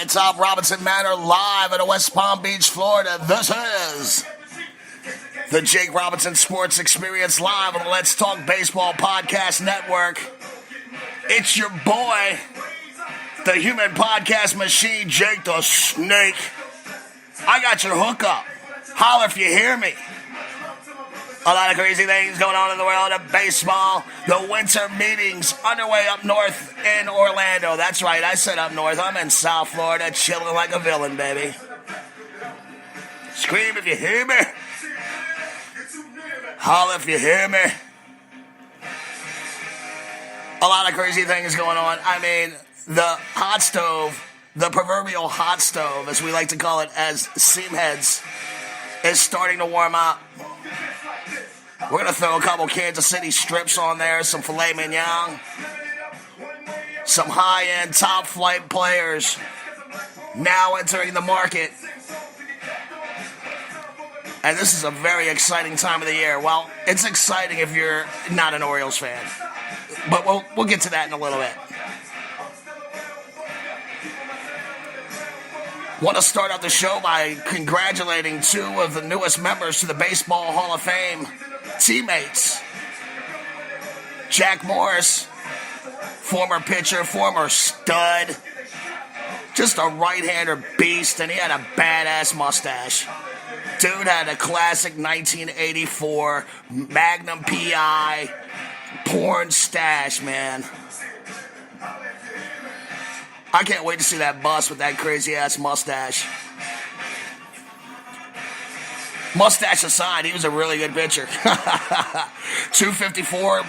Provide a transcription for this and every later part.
Top Robinson Manor live in West Palm Beach, Florida. This is the Jake Robinson Sports Experience live on the Let's Talk Baseball Podcast Network. It's your boy, the human podcast machine, Jake the Snake. I got your hookup. Holler if you hear me. A lot of crazy things going on in the world of baseball. The winter meetings underway up north in Orlando. That's right, I said up north. I'm in South Florida, chilling like a villain, baby. Scream if you hear me. Holler if you hear me. A lot of crazy things going on. I mean, the hot stove, the proverbial hot stove, as we like to call it as seam heads, is starting to warm up. We're going to throw a couple Kansas City strips on there, some filet mignon, some high-end top-flight players now entering the market. And this is a very exciting time of the year. Well, it's exciting if you're not an Orioles fan. But we'll get to that in a little bit. Want to start out the show by congratulating two of the newest members to the Baseball Hall of Fame teammates. Jack Morris, former pitcher, former stud, just a right-hander beast, and he had a badass mustache. Dude had a classic 1984 Magnum PI porn stash, man. I can't wait to see that bust with that crazy-ass mustache. Mustache aside, he was a really good pitcher. 254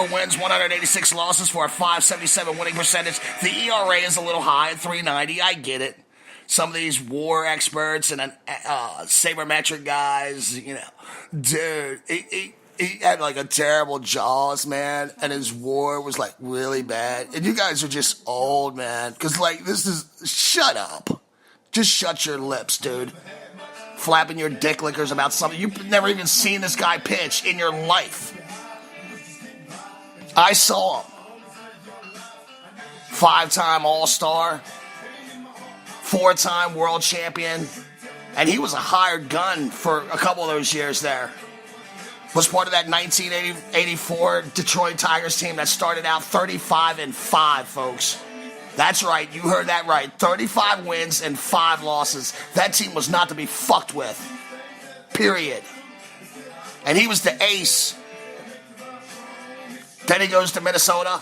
wins, 186 losses for a .577 winning percentage. The ERA is a little high at 3.90. I get it. Some of these WAR experts and sabermetric guys, you know, dude, he had like a terrible jaws, man, and his WAR was like really bad. And you guys are just old, man, because like this is, shut up. Just shut your lips, dude. Flapping your dick lickers about something. You've never even seen this guy pitch in your life. I saw him. 5-time All-Star. 4-time world champion. And he was a hired gun for a couple of those years there. Was part of that 1984 Detroit Tigers team that started out 35-5, folks. That's right, you heard that right. 35 wins and 5 losses. That team was not to be fucked with. Period. And he was the ace. Then he goes to Minnesota.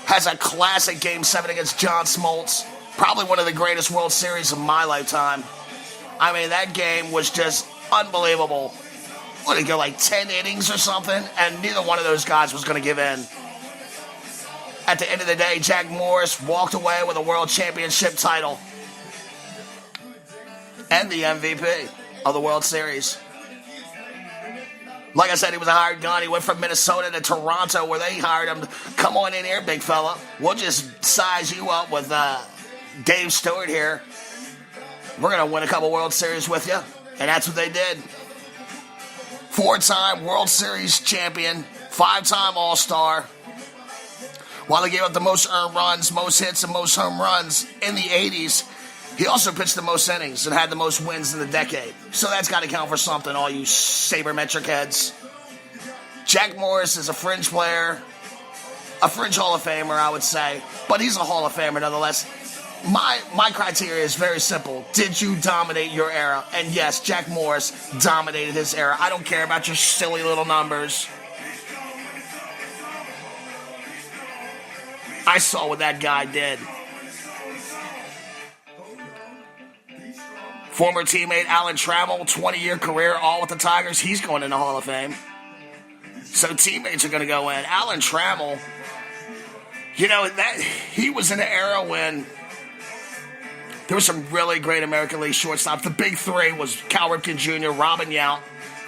Has a classic Game 7 against John Smoltz. Probably one of the greatest World Series of my lifetime. I mean, that game was just unbelievable. What, did it go like 10 innings or something? And neither one of those guys was going to give in. At the end of the day, Jack Morris walked away with a world championship title and the MVP of the World Series. Like I said, he was a hired gun. He went from Minnesota to Toronto where they hired him. Come on in here, big fella. We'll just size you up with Dave Stewart here. We're going to win a couple World Series with you. And that's what they did. 4-time World Series champion, 5-time All-Star. While he gave up the most earned runs, most hits, and most home runs in the 80s, he also pitched the most innings and had the most wins in the decade. So that's got to count for something, all you sabermetric heads. Jack Morris is a fringe player, a fringe Hall of Famer, I would say. But he's a Hall of Famer nonetheless. My criteria is very simple. Did you dominate your era? And yes, Jack Morris dominated his era. I don't care about your silly little numbers. I saw what that guy did. Former teammate Alan Trammell, 20-year career, all with the Tigers. He's going in the Hall of Fame. So teammates are going to go in. Alan Trammell, you know, that he was in an era when there were some really great American League shortstops. The big three was Cal Ripken Jr., Robin Yount,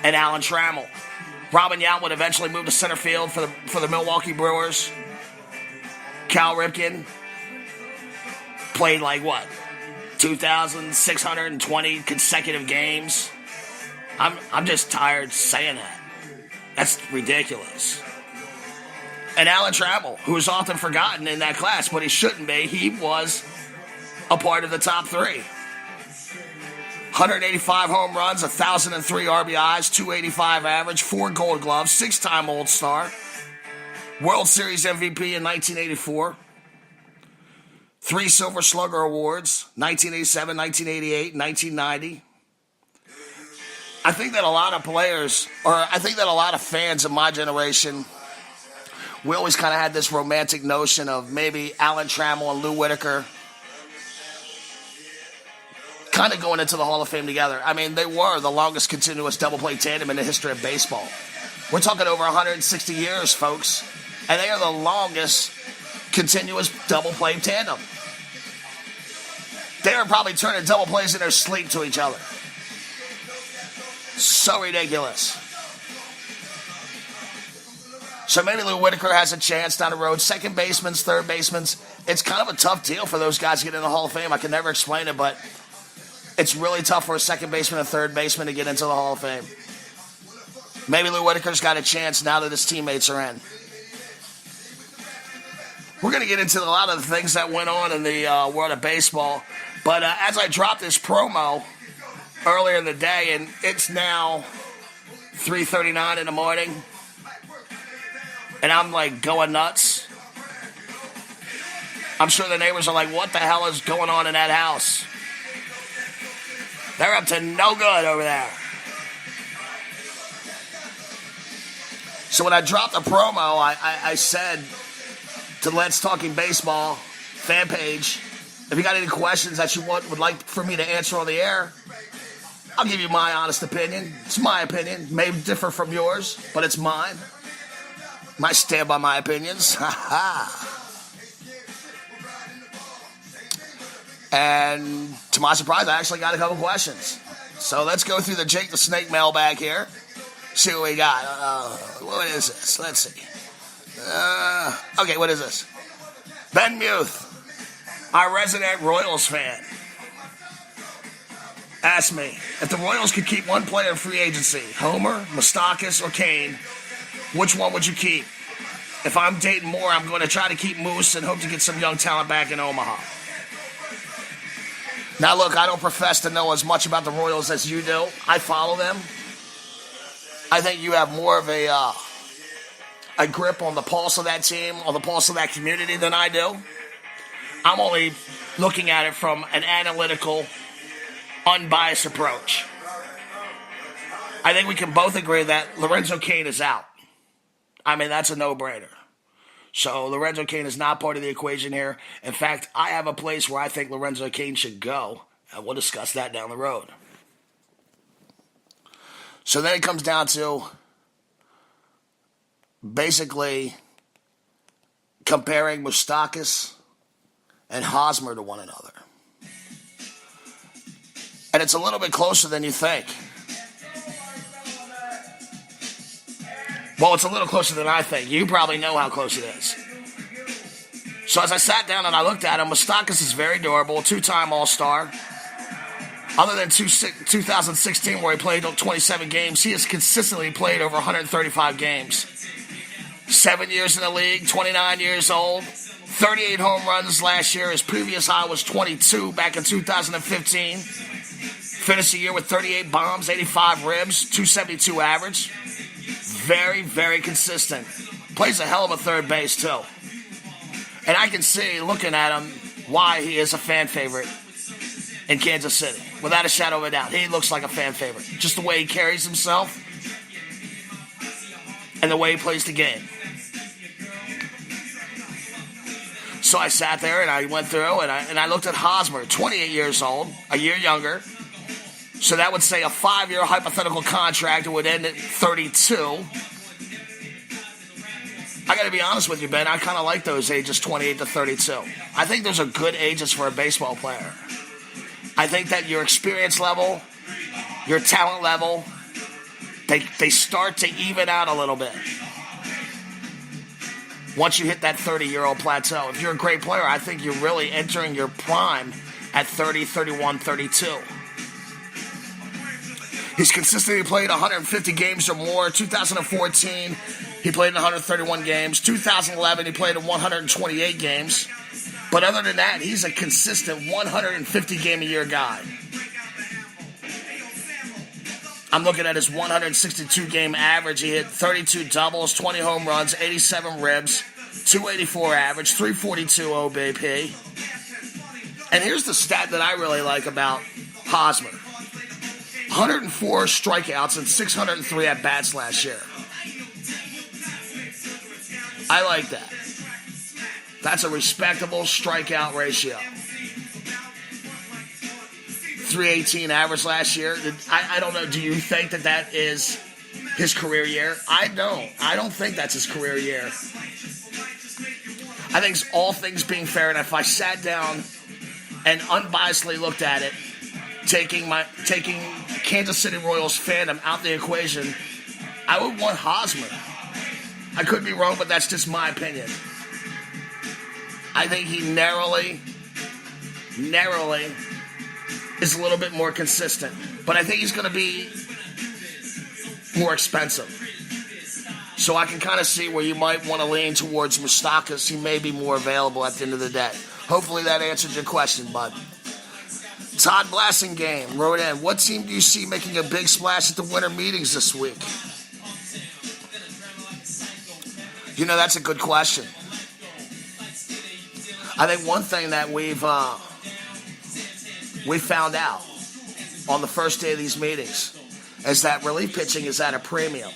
and Alan Trammell. Robin Yount would eventually move to center field for the Milwaukee Brewers. Cal Ripken played like what? 2,620 consecutive games. I'm just tired saying that. That's ridiculous. And Alan Trammell, who is often forgotten in that class, but he shouldn't be. He was a part of the top three. 185 home runs, 1,003 RBIs, 285 average, 4 Gold Gloves, 6-time All-Star, World Series MVP in 1984, 3 Silver Slugger Awards, 1987, 1988, 1990. I think that a lot of fans of my generation, we always kind of had this romantic notion of maybe Alan Trammell and Lou Whitaker kind of going into the Hall of Fame together. I mean, they were the longest continuous double-play tandem in the history of baseball. We're talking over 160 years, folks, and they are the longest continuous double-play tandem. They were probably turning double plays in their sleep to each other. So ridiculous. So maybe Lou Whitaker has a chance down the road. Second basemen, third basemen. It's kind of a tough deal for those guys to get in the Hall of Fame. I can never explain it, but it's really tough for a second baseman and third baseman to get into the Hall of Fame. Maybe Lou Whitaker's got a chance now that his teammates are in. We're going to get into a lot of the things that went on in the world of baseball. But as I dropped this promo earlier in the day, and it's now 3:39 in the morning, and I'm like going nuts. I'm sure the neighbors are like, what the hell is going on in that house? They're up to no good over there. So when I dropped the promo, I said to Let's Talking Baseball fan page, if you got any questions that you would like for me to answer on the air, I'll give you my honest opinion. It's my opinion. It may differ from yours, but it's mine. I stand by my opinions. And to my surprise, I actually got a couple questions. So let's go through the Jake the Snake mailbag here. See what we got. What is this? Let's see. Okay, what is this? Ben Muth, our resident Royals fan, asked me, if the Royals could keep one player in free agency, Homer, Moustakas, or Kane, which one would you keep? If I'm dating more, I'm going to try to keep Moose and hope to get some young talent back in Omaha. Now, look, I don't profess to know as much about the Royals as you do. I follow them. I think you have more of a grip on the pulse of that team, on the pulse of that community than I do. I'm only looking at it from an analytical, unbiased approach. I think we can both agree that Lorenzo Cain is out. I mean, that's a no-brainer. So Lorenzo Cain is not part of the equation here. In fact, I have a place where I think Lorenzo Cain should go, and we'll discuss that down the road. So then it comes down to basically comparing Moustakas and Hosmer to one another. And it's a little bit closer than you think. Well, it's a little closer than I think. You probably know how close it is. So as I sat down and I looked at him, Moustakas is very durable, 2-time All-Star. Other than 2016 where he played 27 games, he has consistently played over 135 games. 7 years in the league, 29 years old, 38 home runs last year. His previous high was 22 back in 2015. Finished the year with 38 bombs, 85 ribs, 272 average. Very, very consistent. Plays a hell of a third base, too. And I can see, looking at him, why he is a fan favorite in Kansas City. Without a shadow of a doubt. He looks like a fan favorite. Just the way he carries himself and the way he plays the game. So I sat there and I went through and I looked at Hosmer, 28 years old, a year younger. So that would say a 5-year hypothetical contract would end at 32. I got to be honest with you, Ben. I kind of like those ages, 28 to 32. I think those are good ages for a baseball player. I think that your experience level, your talent level, they start to even out a little bit. Once you hit that 30-year-old plateau. If you're a great player, I think you're really entering your prime at 30, 31, 32. He's consistently played 150 games or more. 2014, he played in 131 games. 2011, he played in 128 games. But other than that, he's a consistent 150-game-a-year guy. I'm looking at his 162-game average. He hit 32 doubles, 20 home runs, 87 ribs, 284 average, 342 OBP. And here's the stat that I really like about Hosmer. 104 strikeouts and 603 at-bats last year. I like that. That's a respectable strikeout ratio. 318 average last year. I don't know. Do you think that is his career year? I don't. I don't think that's his career year. I think all things being fair, and if I sat down and unbiasedly looked at it, taking Kansas City Royals fandom out the equation, I would want Hosmer. I could be wrong, but that's just my opinion. I think he narrowly is a little bit more consistent. But I think he's going to be more expensive. So I can kind of see where you might want to lean towards Moustakas. He may be more available at the end of the day. Hopefully that answered your question, bud. Todd Blassingame wrote in, what team do you see making a big splash at the winter meetings this week? You know, that's a good question. I think one thing that we found out on the first day of these meetings is that relief pitching is at a premium.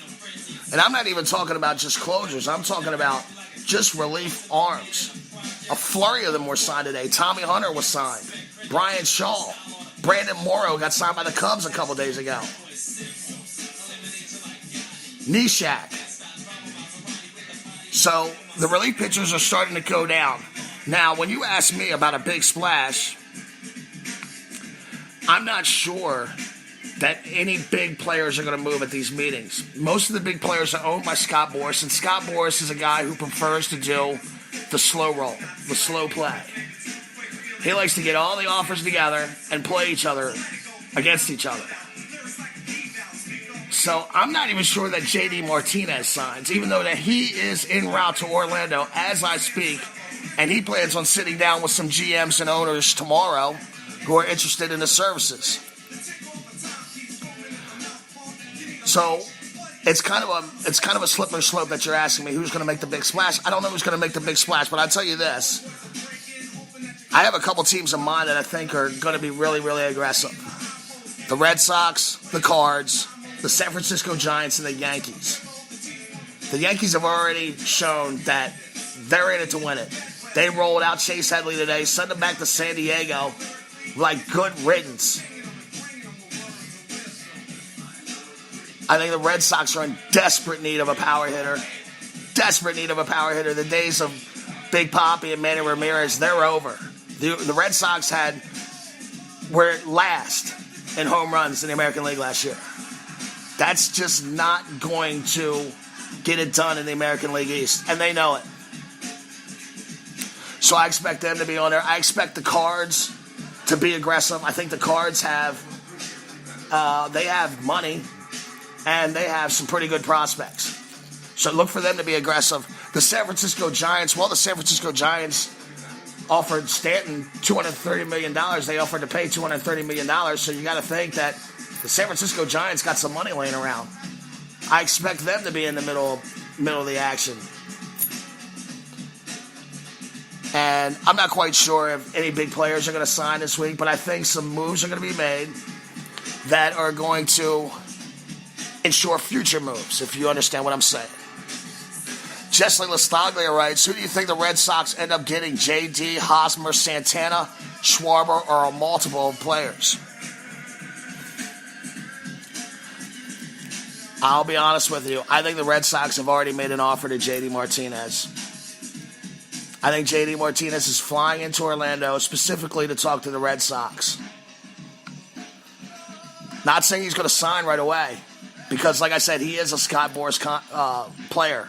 And I'm not even talking about just closers. I'm talking about just relief arms. A flurry of them were signed today. Tommy Hunter was signed. Brian Shaw. Brandon Morrow got signed by the Cubs a couple days ago. Nishak. So the relief pitchers are starting to go down. Now, when you ask me about a big splash, I'm not sure that any big players are going to move at these meetings. Most of the big players are owned by Scott Boras, and Scott Boras is a guy who prefers to do the slow roll, the slow play. He likes to get all the offers together and play each other against each other. So I'm not even sure that JD Martinez signs, even though that he is en route to Orlando as I speak, and he plans on sitting down with some GMs and owners tomorrow who are interested in the services. So it's kind of a slippery slope that you're asking me who's going to make the big splash. I don't know who's going to make the big splash, but I'll tell you this. I have a couple teams in mind that I think are going to be really, really aggressive. The Red Sox, the Cards, the San Francisco Giants, and the Yankees. The Yankees have already shown that they're in it to win it. They rolled out Chase Headley today, sent him back to San Diego like good riddance. I think the Red Sox are in desperate need of a power hitter. Desperate need of a power hitter. The days of Big Papi and Manny Ramirez, they're over. The Red Sox were last in home runs in the American League last year. That's just not going to get it done in the American League East, and they know it. So I expect them to be on there. I expect the Cards to be aggressive. I think the Cards have money, and they have some pretty good prospects. So look for them to be aggressive. The San Francisco Giants, the San Francisco Giants offered Stanton $230 million. They offered to pay $230 million. So you got to think that the San Francisco Giants got some money laying around. I expect them to be in the middle of the action. And I'm not quite sure if any big players are going to sign this week, but I think some moves are going to be made that are going to ensure future moves, if you understand what I'm saying. Jessley Lastaglia writes, who do you think the Red Sox end up getting? JD, Hosmer, Santana, Schwarber, or a multiple of players? I'll be honest with you. I think the Red Sox have already made an offer to JD Martinez. I think JD Martinez is flying into Orlando specifically to talk to the Red Sox. Not saying he's going to sign right away, because, like I said, he is a Scott Boras player.